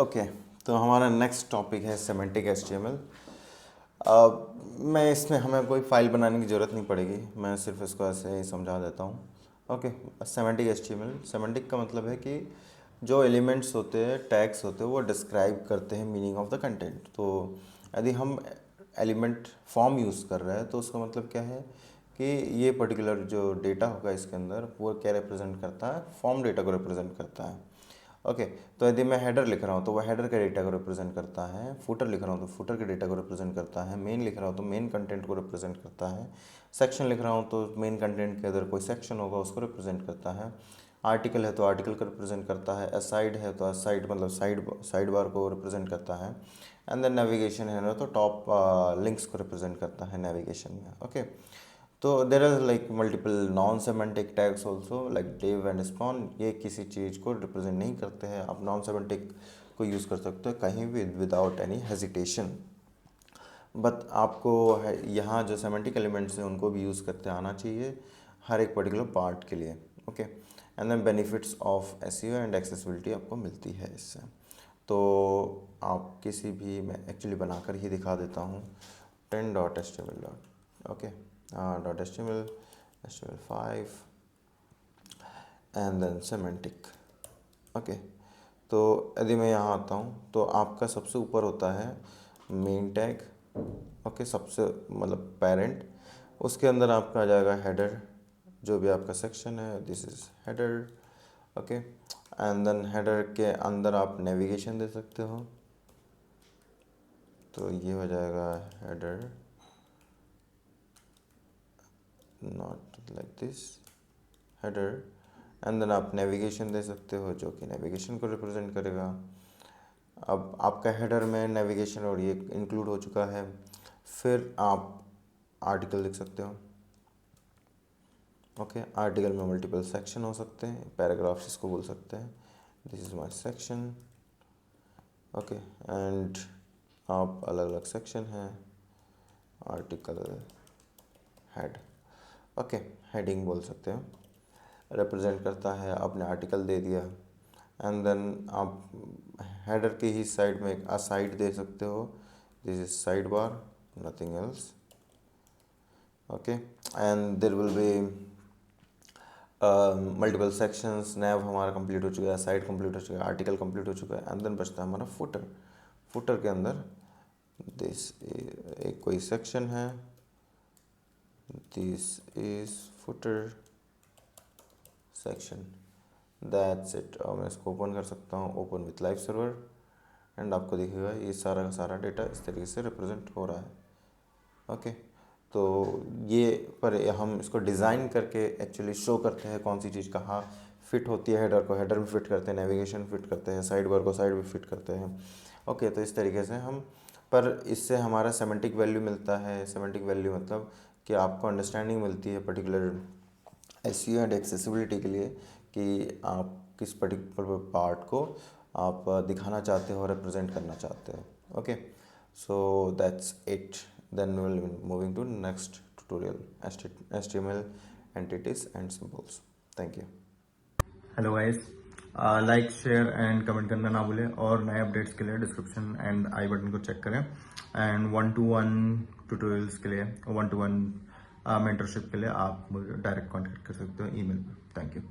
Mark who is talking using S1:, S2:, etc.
S1: Okay, तो हमारा next topic है सेमेंटिक एचटीएमएल। मैं इसमें हमें कोई फाइल बनाने की ज़रूरत नहीं पड़ेगी, मैं सिर्फ इसको ऐसे ही समझा देता हूँ। ओके, सेमेंटिक एचटीएमएल, सेमेंटिक का मतलब है कि जो एलिमेंट्स होते हैं, टैग्स होते हैं, वो डिस्क्राइब करते हैं मीनिंग ऑफ द कंटेंट। तो यदि हम एलिमेंट फॉर्म यूज़ कर रहे हैं तो उसका मतलब क्या है कि ये पर्टिकुलर जो डेटा होगा इसके अंदर वो क्या रिप्रेजेंट करता है, फॉर्म डेटा को रिप्रेजेंट करता है। ओके, तो यदि मैं हेडर लिख रहा हूँ तो वह हेडर के डेटा को रिप्रेजेंट करता है, फुटर लिख रहा हूँ तो फुटर के डेटा को रिप्रेजेंट करता है, मेन लिख रहा हूँ तो मेन कंटेंट को रिप्रेजेंट करता है, सेक्शन लिख रहा हूँ तो मेन कंटेंट के अंदर कोई सेक्शन होगा उसको रिप्रेजेंट करता है, आर्टिकल है तो आर्टिकल को रिप्रेजेंट करता है, असाइड है तो असाइड मतलब साइड बार को रिप्रेजेंट करता है, एंड देन नेविगेशन है ना तो टॉप लिंक्स को रिप्रेजेंट करता है नेविगेशन में। ओके, तो there are like multiple non semantic tags also like div and span. ये किसी चीज़ को रिप्रेजेंट नहीं करते हैं, आप नॉन सेमेंटिक को यूज़ कर सकते हो कहीं भी विदाउट एनी हेजिटेशन। बट आपको यहाँ जो सेमेंटिक एलिमेंट्स हैं उनको भी यूज़ करते आना चाहिए हर एक पर्टिकुलर पार्ट के लिए। Okay, and then benefits of SEO and accessibility आपको मिलती है इससे। तो आप किसी भी, मैं एक्चुअली बनाकर ही दिखा देता हूँ, 10.html dot okay dot HTML5 and then semantic. Okay, तो यदि मैं यहाँ आता हूँ तो आपका सबसे ऊपर होता है मेन टैग। ओके, सबसे मतलब पेरेंट, उसके अंदर आपका आ जाएगा हेडर, जो भी आपका सेक्शन है this is header. Okay, and then header के अंदर आप नेविगेशन दे सकते हो, तो ये हो जाएगा header not like this header, and then आप नेविगेशन दे सकते हो जो कि नेविगेशन को रिप्रेजेंट करेगा। अब आपका हेडर में नेविगेशन और ये इंक्लूड हो चुका है। फिर आप आर्टिकल लिख सकते हो। ओके, आर्टिकल में मल्टीपल सेक्शन हो सकते हैं, पैराग्राफ्स इसको बोल सकते हैं, this is my section. Okay, and आप अलग अलग सेक्शन हैं, आर्टिकल हेड। ओके, हेडिंग बोल सकते हो, रिप्रेजेंट करता है, आपने आर्टिकल दे दिया। एंड देन आप हेडर के ही साइड में एक असाइड दे सकते हो, this is side bar, nothing else. Okay, and there will be multiple sections. नैव हमारा कंप्लीट हो चुका है, साइड कंप्लीट हो चुका है, आर्टिकल कंप्लीट हो चुका है, एंड देन बचता है हमारा फुटर। फुटर के अंदर दिस एक कोई सेक्शन है, this is footer section, that's it. और मैं इसको ओपन कर सकता हूँ, open with live server, and आपको दिखेगा ये सारा का सारा डेटा इस तरीके से रिप्रेजेंट हो रहा है। ओके, तो ये पर हम इसको डिज़ाइन करके एक्चुअली शो करते हैं कौन सी चीज़ कहाँ फिट होती है। हेडर को हेडर में फिट करते हैं, नेविगेशन फिट करते हैं, साइड बार को साइड में फिट करते हैं। ओके, तो इस तरीके से हम, पर इससे हमारा सेमेंटिक वैल्यू मिलता है। सेमेंटिक वैल्यू मतलब कि आपको अंडरस्टैंडिंग मिलती है पर्टिकुलर एसईओ एंड एक्सेसिबिलिटी के लिए कि आप किस पर्टिकुलर पार्ट को आप दिखाना चाहते हो, रिप्रेजेंट करना चाहते हो। Okay, so that's it, then will moving to next tutorial, HTML entities and symbols. Thank you.
S2: Hello guys, like share and comment करना ना भूलें, और नए अपडेट्स के लिए डिस्क्रिप्शन एंड आई बटन को चेक करें। एंड 1-to-1 ट्यूटोरियल्स के लिए, 1-to-1 मेंटरशिप के लिए आप मुझे डायरेक्ट कांटेक्ट कर सकते हो ईमेल पर। Thank you.